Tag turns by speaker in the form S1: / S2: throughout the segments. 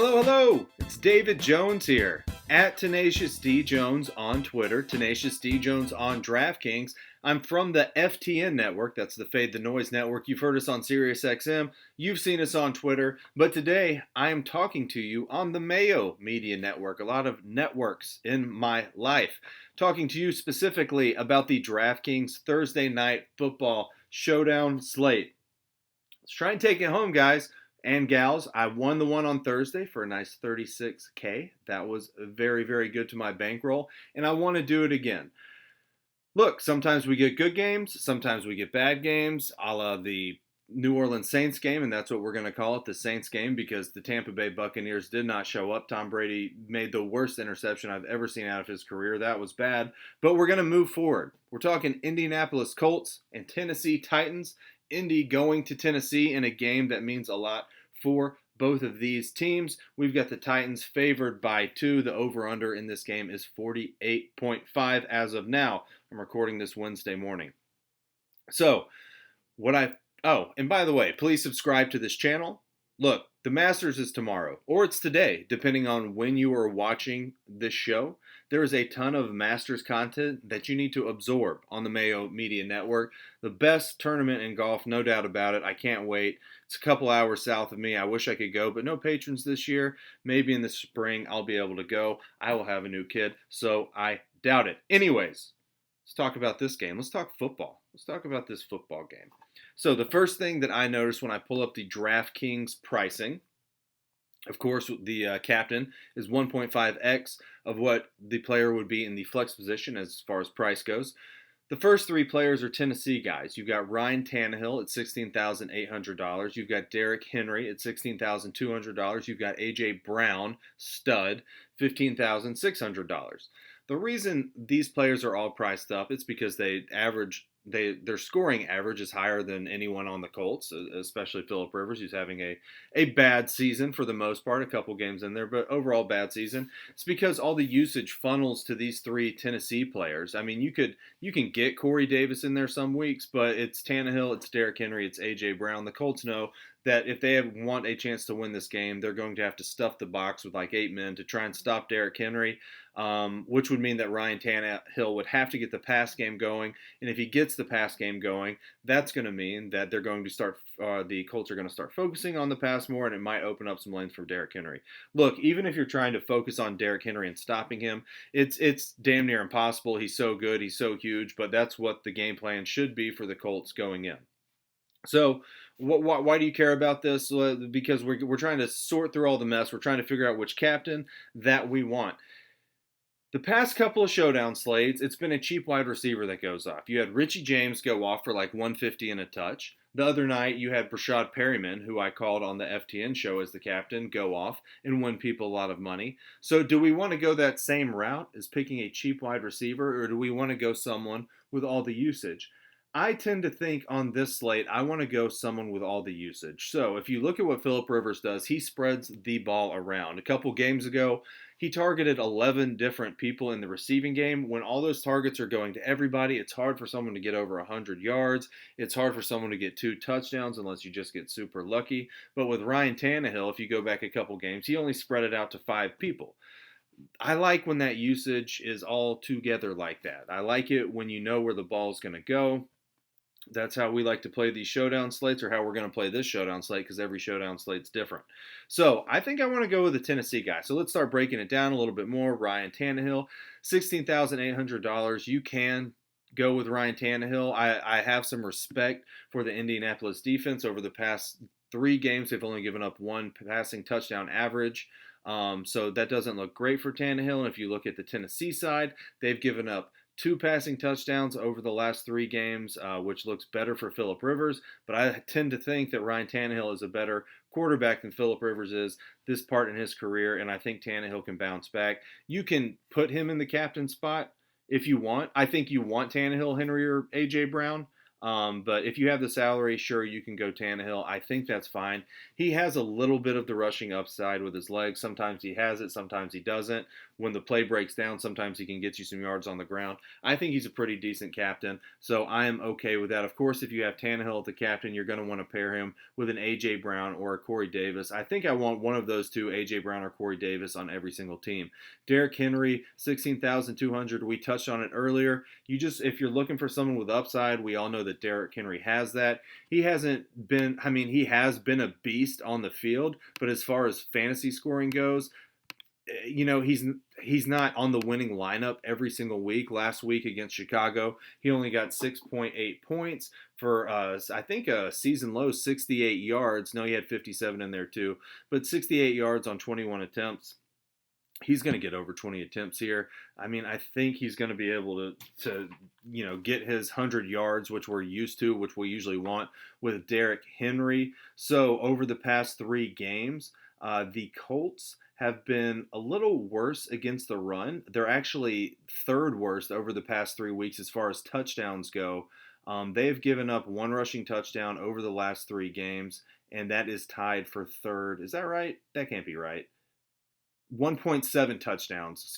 S1: Hello. It's David Jones here, at Tenacious D Jones on Twitter, Tenacious D Jones on DraftKings. I'm from the FTN network, that's the Fade the Noise network. You've heard us on SiriusXM, you've seen us on Twitter, but today I am talking to you on the Mayo Media Network, a lot of networks in my life. Talking to you specifically about the DraftKings Thursday Night Football Showdown slate. Let's try and take it home, guys and gals. I won the one on Thursday for a nice $36K. That was very, very good to my bankroll, and I want to do it again. Look, sometimes we get good games, sometimes we get bad games, a la the New Orleans Saints game, and that's what we're going to call it, the Saints game, because the Tampa Bay Buccaneers did not show up. Tom Brady made the worst interception I've ever seen out of his career. That was bad, but we're going to move forward. We're talking Indianapolis Colts and Tennessee Titans. Indy going to Tennessee in a game that means a lot for both of these teams. We've got the Titans favored by 2. The over-under in this game is 48.5 as of now. I'm recording this Wednesday morning. So, and by the way, please subscribe to this channel. Look, the Masters is tomorrow, or it's today, depending on when you are watching this show. There is a ton of Masters content that you need to absorb on the Mayo Media Network. The best tournament in golf, no doubt about it. I can't wait. It's a couple hours south of me. I wish I could go, but no patrons this year. Maybe in the spring I'll be able to go. I will have a new kid, so I doubt it. Anyways, let's talk about this game. Let's talk football. Let's talk about this football game. So the first thing that I noticed when I pull up the DraftKings pricing, of course, the captain is 1.5x of what the player would be in the flex position as far as price goes. The first 3 players are Tennessee guys. You've got Ryan Tannehill at $16,800. You've got Derrick Henry at $16,200. You've got A.J. Brown, stud, $15,600. The reason these players are all priced up, it's because their scoring average is higher than anyone on the Colts, especially Phillip Rivers, who's having a bad season for the most part, a couple games in there, but overall bad season. It's because all the usage funnels to these 3 Tennessee players. I mean, you can get Corey Davis in there some weeks, but it's Tannehill, it's Derrick Henry, it's A.J. Brown. The Colts know that if they want a chance to win this game, they're going to have to stuff the box with like 8 men to try and stop Derrick Henry, which would mean that Ryan Tannehill would have to get the pass game going. And if he gets the pass game going, that's going to mean that they're going to start, the Colts are going to start focusing on the pass more, and it might open up some lanes for Derrick Henry. Look, even if you're trying to focus on Derrick Henry and stopping him, it's damn near impossible. He's so good, he's so huge, but that's what the game plan should be for the Colts going in. So why do you care about this? Because we're trying to sort through all the mess. We're trying to figure out which captain that we want. The past couple of showdown slates, it's been a cheap wide receiver that goes off. You had Richie James go off for like 150 and a touch. The other night, you had Brashad Perryman, who I called on the FTN show as the captain, go off and win people a lot of money. So do we want to go that same route as picking a cheap wide receiver, or do we want to go someone with all the usage? I tend to think on this slate, I want to go someone with all the usage. So if you look at what Phillip Rivers does, he spreads the ball around. A couple games ago, he targeted 11 different people in the receiving game. When all those targets are going to everybody, it's hard for someone to get over 100 yards. It's hard for someone to get 2 touchdowns unless you just get super lucky. But with Ryan Tannehill, if you go back a couple games, he only spread it out to 5 people. I like when that usage is all together like that. I like it when you know where the ball is going to go. That's how we like to play these showdown slates, or how we're going to play this showdown slate, because every showdown slate's different. So I think I want to go with the Tennessee guy. So let's start breaking it down a little bit more. Ryan Tannehill, $16,800. You can go with Ryan Tannehill. I have some respect for the Indianapolis defense. Over the past 3 games, they've only given up 1 passing touchdown average. So that doesn't look great for Tannehill. And if you look at the Tennessee side, they've given up 2 passing touchdowns over the last 3 games, which looks better for Phillip Rivers. But I tend to think that Ryan Tannehill is a better quarterback than Phillip Rivers is this part in his career, and I think Tannehill can bounce back. You can put him in the captain spot if you want. I think you want Tannehill, Henry, or A.J. Brown. But if you have the salary, sure, you can go Tannehill. I think that's fine. He has a little bit of the rushing upside with his legs. Sometimes he has it, sometimes he doesn't. when the play breaks down, sometimes he can get you some yards on the ground. I think he's a pretty decent captain, so I am okay with that. Of course, if you have Tannehill at the captain, you're going to want to pair him with an A.J. Brown or a Corey Davis. I think I want one of those two, A.J. Brown or Corey Davis, on every single team. Derrick Henry, 16,200. We touched on it earlier. If you're looking for someone with upside, we all know that Derrick Henry has that. He has been a beast on the field, but as far as fantasy scoring goes, he's not on the winning lineup every single week. Last week against Chicago, he only got 6.8 points for I think a season low 68 yards. No, he had 57 in there too, but 68 yards on 21 attempts. He's going to get over 20 attempts here. I mean, I think he's going to be able to get his 100 yards, which we're used to, which we usually want with Derrick Henry. So over the past 3 games, the Colts have been a little worse against the run. They're actually 3rd worst over the past 3 weeks as far as touchdowns go. They've given up 1 rushing touchdown over the last 3 games, and that is tied for 3rd. Is that right? That can't be right. 1.7 touchdowns,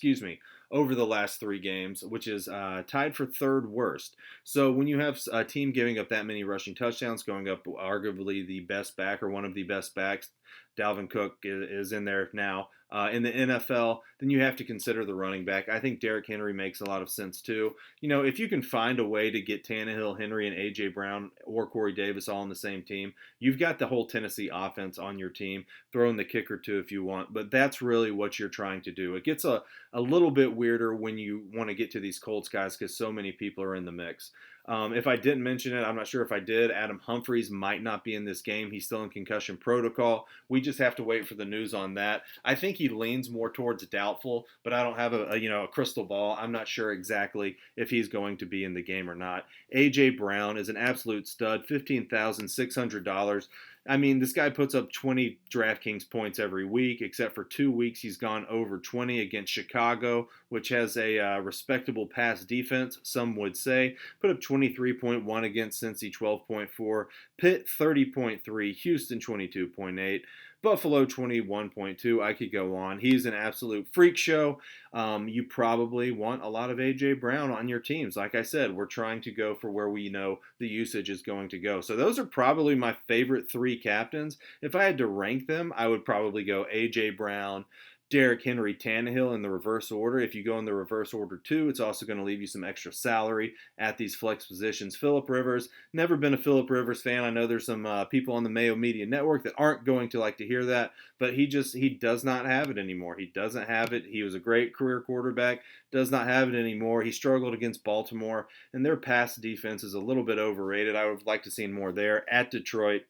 S1: over the last 3 games, which is tied for 3rd worst. So when you have a team giving up that many rushing touchdowns, going up arguably the best back or one of the best backs, Dalvin Cook is in there now in the NFL, then you have to consider the running back. I think Derrick Henry makes a lot of sense too. If you can find a way to get Tannehill, Henry, and A.J. Brown or Corey Davis all on the same team, you've got the whole Tennessee offense on your team. Throw in the kicker too if you want, but that's really what you're trying to do. It gets a little bit weirder when you want to get to these Colts guys because so many people are in the mix. If I didn't mention it, I'm not sure if I did. Adam Humphries might not be in this game. He's still in concussion protocol. We just have to wait for the news on that. I think he leans more towards doubtful, but I don't have a crystal ball. I'm not sure exactly if he's going to be in the game or not. A.J. Brown is an absolute stud, $15,600. I mean, this guy puts up 20 DraftKings points every week, except for 2 weeks he's gone over 20 against Chicago, which has a respectable pass defense, some would say. Put up 23.1 against Cincy, 12.4. Pitt, 30.3. Houston, 22.8. Buffalo 21.2. I could go on. He's an absolute freak show. You probably want a lot of A.J. Brown on your teams. Like I said, we're trying to go for where we know the usage is going to go. So those are probably my favorite 3 captains. If I had to rank them, I would probably go A.J. Brown, Derrick Henry, Tannehill in the reverse order. If you go in the reverse order too, it's also going to leave you some extra salary at these flex positions. Phillip Rivers, never been a Phillip Rivers fan. I know there's some people on the Mayo Media Network that aren't going to like to hear that, but he does not have it anymore. He doesn't have it. He was a great career quarterback, does not have it anymore. He struggled against Baltimore, and their pass defense is a little bit overrated. I would like to see more there. At Detroit,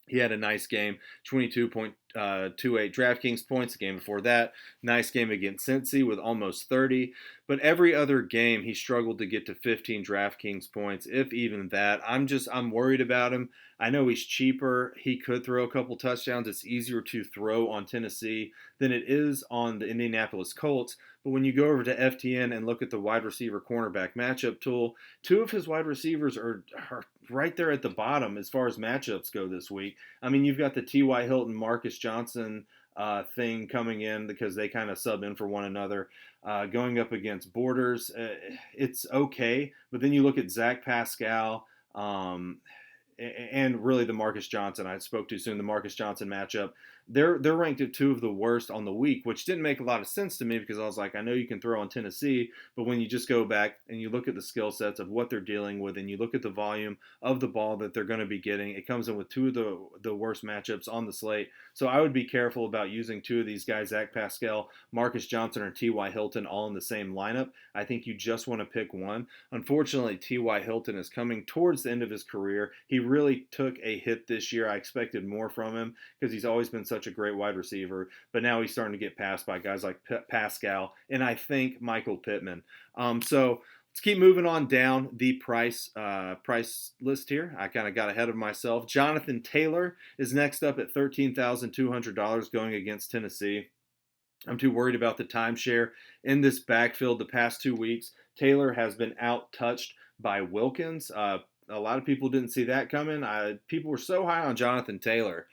S1: he had a nice game, 22.28 DraftKings points. The game before that, nice game against Cincy with almost 30. But every other game, he struggled to get to 15 DraftKings points, if even that. I'm worried about him. I know he's cheaper. He could throw a couple touchdowns. It's easier to throw on Tennessee than it is on the Indianapolis Colts. But when you go over to FTN and look at the wide receiver cornerback matchup tool, 2 of his wide receivers are right there at the bottom as far as matchups go this week. I mean, you've got the T.Y. Hilton, Marcus Johnson thing coming in because they kind of sub in for one another. Going up against Borders, it's okay. But then you look at Zach Pascal, and really the Marcus Johnson. I spoke too soon. The Marcus Johnson matchup. They're ranked at 2 of the worst on the week, which didn't make a lot of sense to me because I was like, I know you can throw on Tennessee, but when you just go back and you look at the skill sets of what they're dealing with and you look at the volume of the ball that they're going to be getting, it comes in with 2 of the worst matchups on the slate. So I would be careful about using 2 of these guys, Zach Pascal, Marcus Johnson, or T.Y. Hilton, all in the same lineup. I think you just want to pick one. Unfortunately, T.Y. Hilton is coming towards the end of his career. He really took a hit this year. I expected more from him because he's always been such a great wide receiver, but now he's starting to get passed by guys like Pascal and I think Michael Pittman. So let's keep moving on down the price list here. I kind of got ahead of myself. Jonathan Taylor is next up at $13,200 going against Tennessee. I'm too worried about the timeshare in this backfield the past 2 weeks. Taylor has been out-touched by Wilkins. A lot of people didn't see that coming. People were so high on Jonathan Taylor.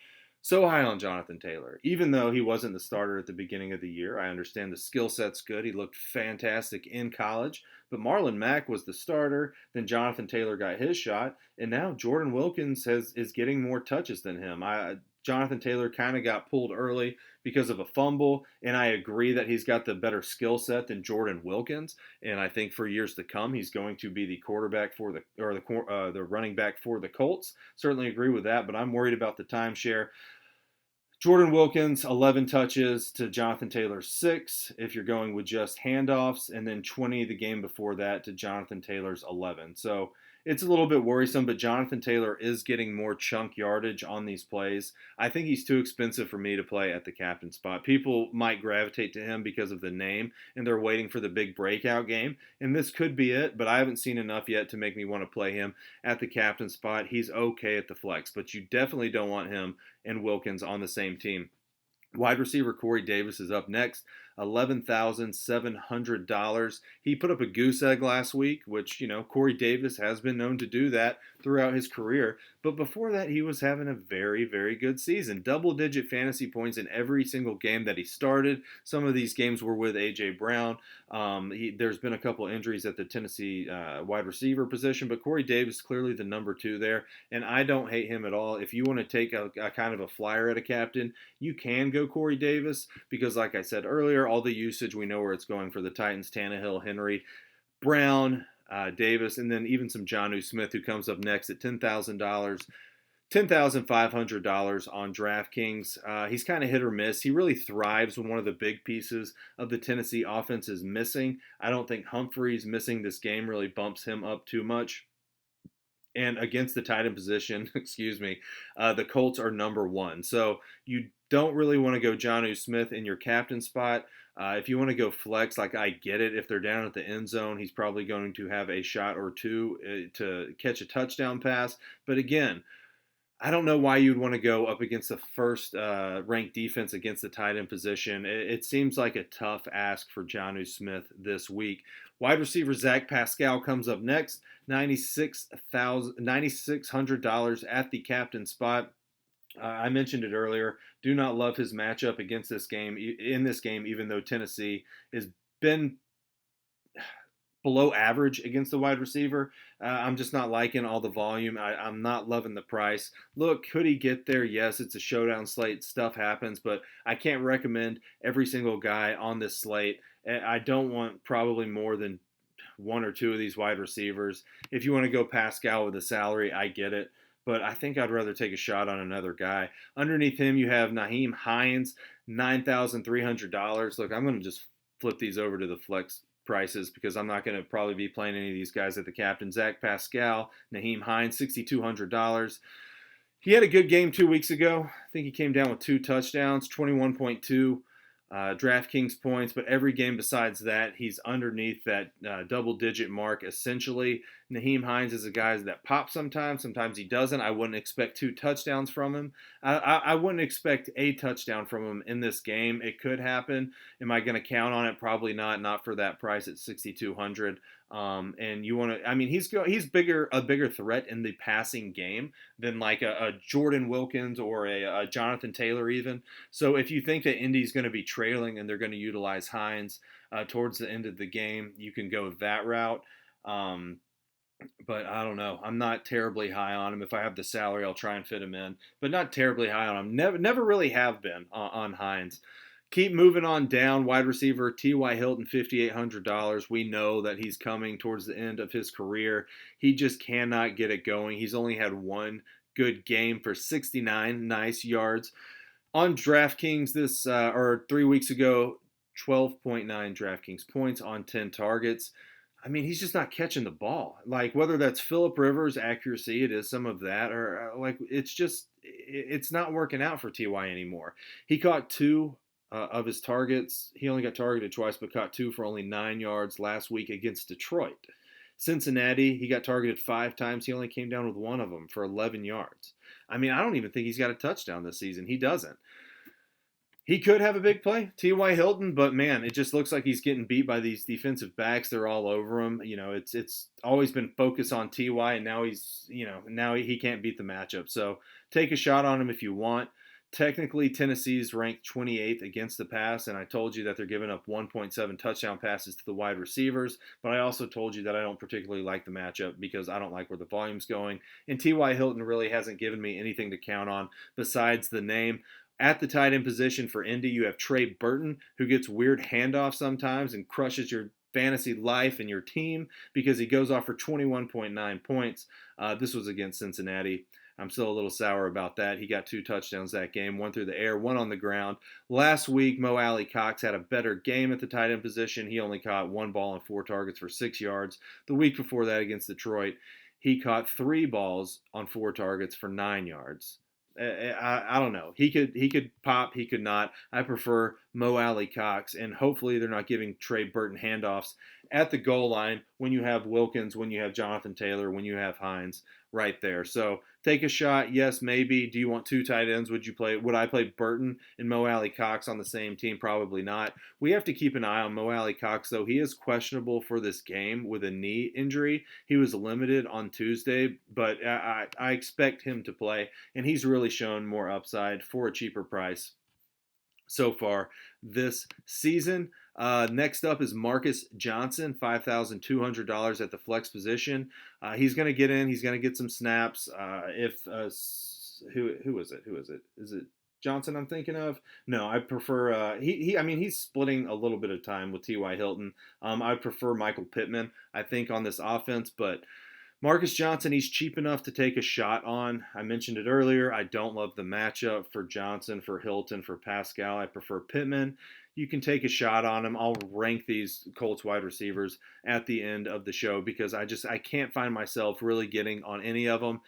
S1: so high on Jonathan Taylor. Even though he wasn't the starter at the beginning of the year, I understand the skill set's good. He looked fantastic in college. But Marlon Mack was the starter. Then Jonathan Taylor got his shot. And now Jordan Wilkins is getting more touches than him. Jonathan Taylor kind of got pulled early because of a fumble, and I agree that he's got the better skill set than Jordan Wilkins. And I think for years to come, he's going to be the quarterback for the running back for the Colts. Certainly agree with that, but I'm worried about the timeshare. Jordan Wilkins, 11 touches to Jonathan Taylor, 6 if you're going with just handoffs, and then 20 the game before that to Jonathan Taylor's 11. So it's a little bit worrisome, but Jonathan Taylor is getting more chunk yardage on these plays. I think he's too expensive for me to play at the captain spot. People might gravitate to him because of the name, and they're waiting for the big breakout game, and this could be it, but I haven't seen enough yet to make me want to play him at the captain spot. He's okay at the flex, but you definitely don't want him and Wilkins on the same team. Wide receiver Corey Davis is up next, $11,700. He put up a goose egg last week, which, Corey Davis has been known to do that throughout his career. But before that, he was having a very, very good season. Double-digit fantasy points in every single game that he started. Some of these games were with A.J. Brown. There's been a couple injuries at the Tennessee wide receiver position, but Corey Davis clearly the number 2 there, and I don't hate him at all. If you want to take a kind of a flyer at a captain, you can go Corey Davis because, like I said earlier, all the usage, we know where it's going for the Titans: Tannehill, Henry, Brown, Davis, and then even some Jonnu Smith, who comes up next at $10,000. $10,500 on DraftKings. He's kind of hit or miss. He really thrives when one of the big pieces of the Tennessee offense is missing. I don't think Humphrey's missing this game really bumps him up too much. And against the tight end position, the Colts are number 1. So you don't really want to go Jonnu Smith in your captain spot. If you want to go flex, I get it. If they're down at the end zone, he's probably going to have a shot or two to catch a touchdown pass. But again, I don't know why you'd want to go up against the first ranked defense against the tight end position. It seems like a tough ask for Jonnu Smith this week. Wide receiver Zach Pascal comes up next, $9,600 at the captain spot. I mentioned it earlier. Do not love his matchup against this game. In this game, even though Tennessee has been below average against the wide receiver, I'm just not liking all the volume. I'm not loving the price. Look, could he get there? Yes, it's a showdown slate. Stuff happens, but I can't recommend every single guy on this slate. I don't want probably more than 1 or 2 of these wide receivers. If you want to go Pascal with a salary, I get it. But I think I'd rather take a shot on another guy. Underneath him, you have Nyheim Hines, $9,300. Look, I'm going to just flip these over to the flex prices because I'm not going to probably be playing any of these guys at the captain. Zach Pascal, Nyheim Hines, $6,200. He had a good game 2 weeks ago. I think he came down with 2 touchdowns, 21.2 DraftKings points, but every game besides that, he's underneath that double-digit mark, essentially. Nyheim Hines is a guy that pops sometimes he doesn't. I wouldn't expect 2 touchdowns from him. I wouldn't expect a touchdown from him in this game. It could happen. Am I going to count on it? Probably not for that price at $6,200. And you want to, he's a bigger threat in the passing game than like a Jordan Wilkins or a Jonathan Taylor even. So if you think that Indy's going to be trailing and they're going to utilize Hines towards the end of the game, you can go that route. But I don't know. I'm not terribly high on him. If I have the salary, I'll try and fit him in, but not terribly high on him. Never really have been on Hines. Keep moving on down. Wide receiver T.Y. Hilton, $5,800. We know that he's coming towards the end of his career. He just cannot get it going. He's only had 1 good game for 69 nice yards. On DraftKings 3 weeks ago, 12.9 DraftKings points on 10 targets. He's just not catching the ball. Like, whether that's Phillip Rivers' accuracy, it is some of that, or it's not working out for T.Y. anymore. He caught 2 of his targets. He only got targeted twice, but caught 2 for only 9 yards last week against Detroit. Cincinnati, he got targeted 5 times. He only came down with 1 of them for 11 yards. I don't even think he's got a touchdown this season. He doesn't. He could have a big play, T.Y. Hilton, but man, it just looks like he's getting beat by these defensive backs. They're all over him. It's always been focused on T.Y., and now he can't beat the matchup. So take a shot on him if you want. Technically, Tennessee's ranked 28th against the pass, and I told you that they're giving up 1.7 touchdown passes to the wide receivers, but I also told you that I don't particularly like the matchup because I don't like where the volume's going, and T.Y. Hilton really hasn't given me anything to count on besides the name. At the tight end position for Indy, you have Trey Burton, who gets weird handoffs sometimes and crushes your fantasy life and your team because he goes off for 21.9 points. This was against Cincinnati. I'm still a little sour about that. He got 2 touchdowns that game, 1 through the air, 1 on the ground. Last week, Mo Alley-Cox had a better game at the tight end position. He only caught 1 ball on 4 targets for 6 yards. The week before that against Detroit, he caught 3 balls on 4 targets for 9 yards. I don't know. He could pop. He could not. I prefer Mo Alley-Cox, and hopefully they're not giving Trey Burton handoffs at the goal line when you have Wilkins, when you have Jonathan Taylor, when you have Hines right there. So take a shot. Yes, maybe. Do you want 2 tight ends? Would I play Burton and Mo Alley-Cox on the same team? Probably not. We have to keep an eye on Mo Alley-Cox, though. He is questionable for this game with a knee injury. He was limited on Tuesday, but I expect him to play, and he's really shown more upside for a cheaper price so far this season. Next up is Marcus Johnson, $5,200 at the flex position. He's going to get in. He's going to get some snaps. Who is it? Is it Johnson I'm thinking of? No, I prefer he's splitting a little bit of time with T.Y. Hilton. I prefer Michael Pittman, I think, on this offense, but Marcus Johnson, he's cheap enough to take a shot on. I mentioned it earlier. I don't love the matchup for Johnson, for Hilton, for Pascal. I prefer Pittman. You can take a shot on him. I'll rank these Colts wide receivers at the end of the show because I can't find myself really getting on any of them.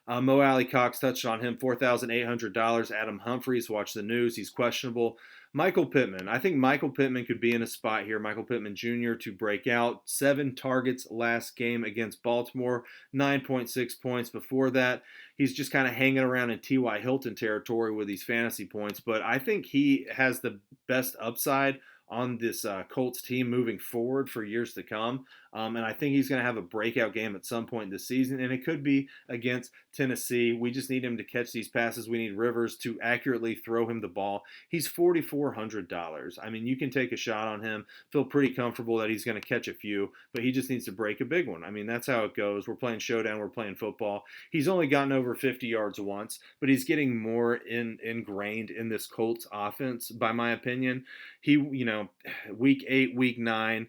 S1: Mo Alley-Cox touched on him, $4,800. Adam Humphries, watch the news. He's questionable. Michael Pittman. I think Michael Pittman could be in a spot here, Michael Pittman Jr., to break out. 7 targets last game against Baltimore, 9.6 points before that. He's just kind of hanging around in T.Y. Hilton territory with these fantasy points, but I think he has the best upside on this Colts team moving forward for years to come. And I think he's going to have a breakout game at some point this season, and it could be against Tennessee. We just need him to catch these passes. We need Rivers to accurately throw him the ball. He's $4,400. I mean, you can take a shot on him, feel pretty comfortable that he's going to catch a few, but he just needs to break a big one. I mean, that's how it goes. We're playing Showdown. We're playing football. He's only gotten over 50 yards once, but he's getting more ingrained in this Colts offense, by my opinion. He, week 8, week 9,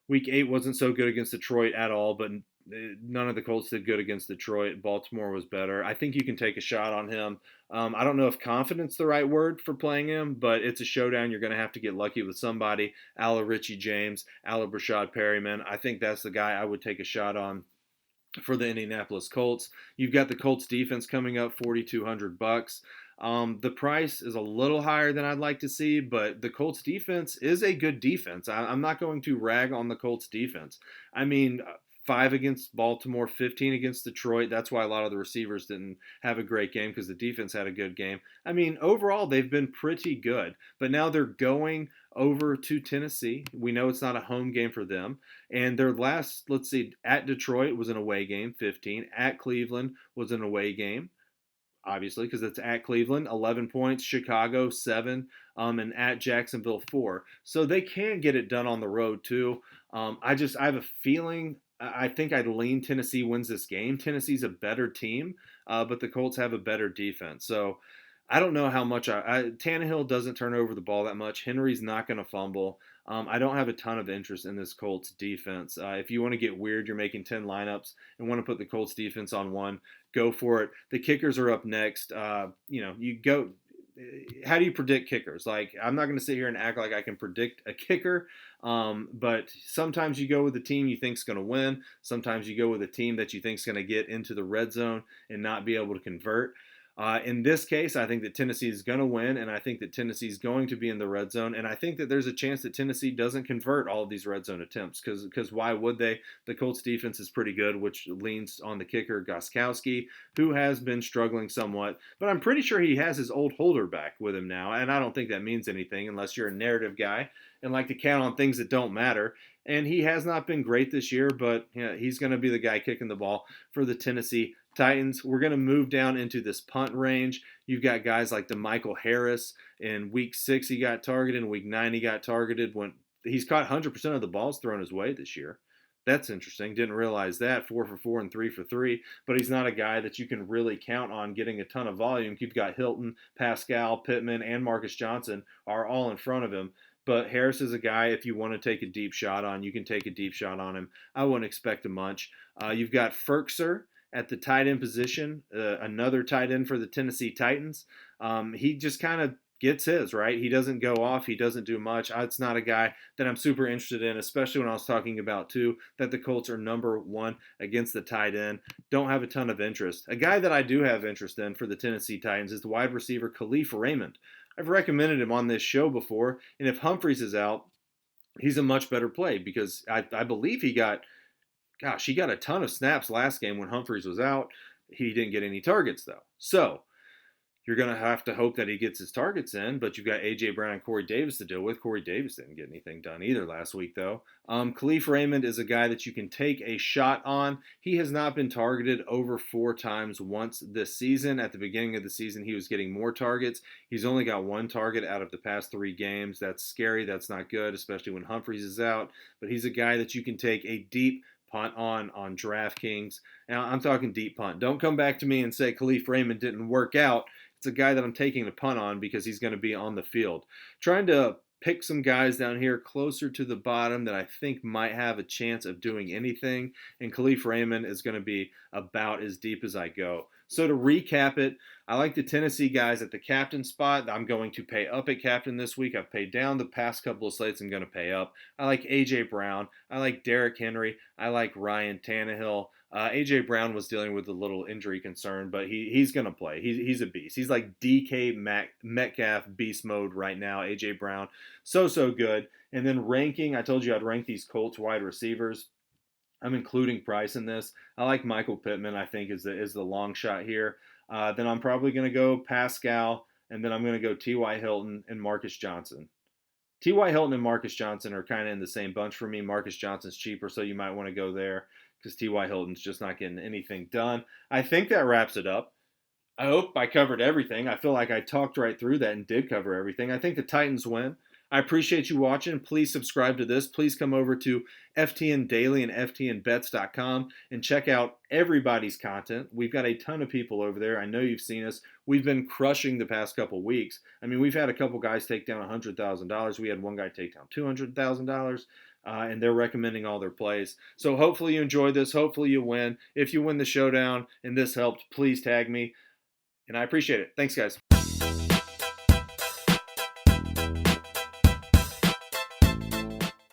S1: Week 8 wasn't so good against Detroit at all, but none of the Colts did good against Detroit. Baltimore was better. I think you can take a shot on him. I don't know if confidence is the right word for playing him, but it's a showdown. You're going to have to get lucky with somebody. A la Richie James, a la Brashad Perryman. I think that's the guy I would take a shot on for the Indianapolis Colts. You've got the Colts defense coming up, $4,200. The price is a little higher than I'd like to see, but the Colts defense is a good defense. I'm not going to rag on the Colts defense. I mean, 5 against Baltimore, 15 against Detroit. That's why a lot of the receivers didn't have a great game because the defense had a good game. I mean, overall, they've been pretty good. But now they're going over to Tennessee. We know it's not a home game for them. And their last, at Detroit was an away game, 15. At Cleveland was an away game, obviously, because it's at Cleveland, 11 points. Chicago, 7. And at Jacksonville, 4. So they can get it done on the road, too. I have a feeling, I think I'd lean Tennessee wins this game. Tennessee's a better team, but the Colts have a better defense. So I don't know how much Tannehill doesn't turn over the ball that much. Henry's not going to fumble. I don't have a ton of interest in this Colts defense. If you want to get weird, you're making 10 lineups and want to put the Colts defense on one, go for it. The kickers are up next. You go. How do you predict kickers? I'm not going to sit here and act like I can predict a kicker, but sometimes you go with the team you think is going to win. Sometimes you go with a team that you think is going to get into the red zone and not be able to convert. In this case, I think that Tennessee is going to win, and I think that Tennessee is going to be in the red zone, and I think that there's a chance that Tennessee doesn't convert all of these red zone attempts, because why would they? The Colts defense is pretty good, which leans on the kicker, Gostkowski, who has been struggling somewhat, but I'm pretty sure he has his old holder back with him now, and I don't think that means anything unless you're a narrative guy and like to count on things that don't matter. And he has not been great this year, but he's going to be the guy kicking the ball for the Tennessee Titans, we're going to move down into this punt range. You've got guys like DeMichael Harris. In week 6, he got targeted. In week 9, he got targeted. When he's caught 100% of the balls thrown his way this year. That's interesting. Didn't realize that. 4 for 4 and 3 for 3. But he's not a guy that you can really count on getting a ton of volume. You've got Hilton, Pascal, Pittman, and Marcus Johnson are all in front of him. But Harris is a guy, if you want to take a deep shot on, you can take a deep shot on him. I wouldn't expect a much. You've got Ferkser at the tight end position, another tight end for the Tennessee Titans. He just kind of gets his, right? He doesn't go off. He doesn't do much. It's not a guy that I'm super interested in, especially when I was talking about, too, that the Colts are number 1 against the tight end. Don't have a ton of interest. A guy that I do have interest in for the Tennessee Titans is the wide receiver Khalif Raymond. I've recommended him on this show before, and if Humphries is out, he's a much better play because I believe he got a ton of snaps last game when Humphries was out. He didn't get any targets, though. So you're going to have to hope that he gets his targets in, but you've got A.J. Brown and Corey Davis to deal with. Corey Davis didn't get anything done either last week, though. Khalif Raymond is a guy that you can take a shot on. He has not been targeted over 4 times once this season. At the beginning of the season, he was getting more targets. He's only got 1 target out of the past 3 games. That's scary. That's not good, especially when Humphries is out. But he's a guy that you can take a deep punt on DraftKings. Now, I'm talking deep punt. Don't come back to me and say Khalif Raymond didn't work out. It's a guy that I'm taking a punt on because he's going to be on the field. Trying to pick some guys down here closer to the bottom that I think might have a chance of doing anything, and Khalif Raymond is going to be about as deep as I go. So to recap it, I like the Tennessee guys at the captain spot. I'm going to pay up at captain this week. I've paid down the past couple of slates. I'm going to pay up. I like A.J. Brown. I like Derrick Henry. I like Ryan Tannehill. A.J. Brown was dealing with a little injury concern, but he's going to play. He's a beast. He's like DK Metcalf beast mode right now, A.J. Brown. So good. And then ranking, I told you I'd rank these Colts wide receivers. I'm including Price in this. I like Michael Pittman, I think, is the long shot here. Then I'm probably going to go Pascal, and then I'm going to go T.Y. Hilton and Marcus Johnson. T.Y. Hilton and Marcus Johnson are kind of in the same bunch for me. Marcus Johnson's cheaper, so you might want to go there because T.Y. Hilton's just not getting anything done. I think that wraps it up. I hope I covered everything. I feel like I talked right through that and did cover everything. I think the Titans win. I appreciate you watching. Please subscribe to this. Please come over to FTN Daily and FTNBets.com and check out everybody's content. We've got a ton of people over there. I know you've seen us. We've been crushing the past couple weeks. I mean, we've had a couple guys take down $100,000. We had one guy take down $200,000. And they're recommending all their plays. So hopefully you enjoyed this. Hopefully you win. If you win the showdown and this helped, please tag me. And I appreciate it. Thanks, guys.